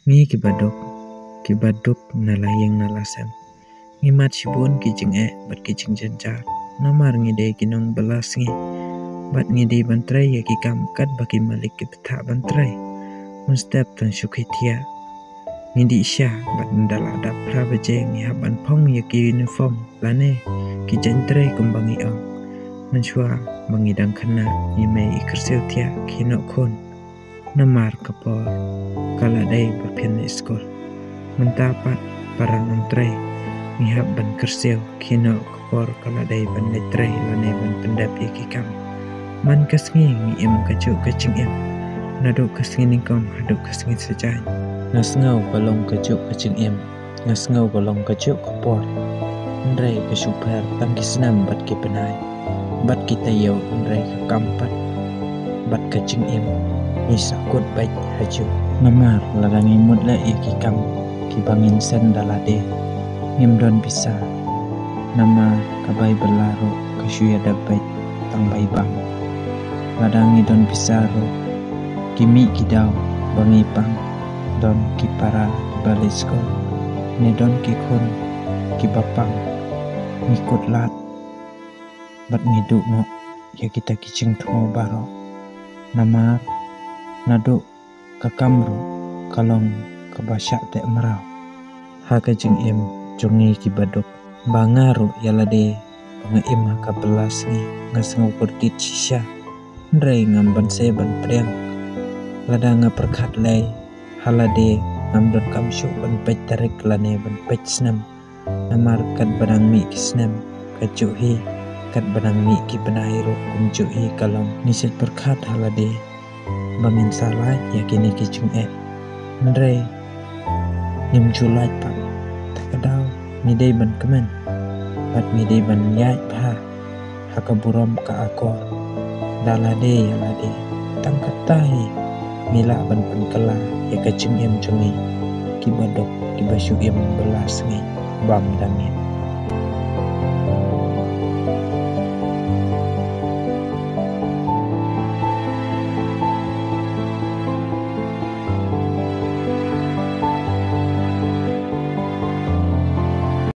Ngi kibadok nalayeng nalasem. Ngi mat sibun kijing bat kijing janjar. Namar ngi de kinong belas ngi. Bat ngi de bantrai ya kikam kat bagi malik ke peta bantrai. Mustap tan syukhitia. Ngi di isya bat ndala dap prabaje ngi haban pong ya ki uniform lane ki jantrai kumbangi ong. Menshua mengidang kena ngi mai ikersil tia kinok kon. Namar kapor kaladai berpian skol. Mentapat parang antrai ngihap ban kersil kino kapor kaladai ban letrai lane ban pendap ya kikam. Man kasngi ngiem kacuk kacing em. Naduk kasngi ningkom haduk kasngi sejai. Ngasngau balong kacuk kacing em. Ngasngau balong kacuk kapor. Ndrai kasupar tangki senam bat ki penai. Bat kita yau ndrai kampat. Bat kacing em. Nisakut baik haju. Namar larangi mudla ikikam kibangin sen dalade. Ngimdon bisa. Nama kabai berlaru kasyuya dapat tang bai bang. Ladangi don bisa ro. Kimi kidau bangi pang. Don kipara balisko. Ne don kikun kibapang. Ngikut lat. Bat ngiduk no. Ya kita kicing tungo baro. Namar naduk kakamru kalong kabasyak dek merau. Haka jeng em jongi kibadok bangaru yalade pangaim haka belas ni ngasngau kurdit sisya ndrai ngamban seban priang lada ngaperkat lay halade ngamdon kamsyu ban pej tarik lane ban pej snam namar kat badang mi kisnam kacuhi kat badang mi ki benairu kumcuhi kalong niset perkat halade bangin salah yakini kicung ndrai nimjulai pak takadau midai ban kemen bat midai ban yai pa hakaburom ka akor dalade yalade tangkatai mila ban kala ya kacung em jongi kibadok kibasyu em belas ngi bam damit.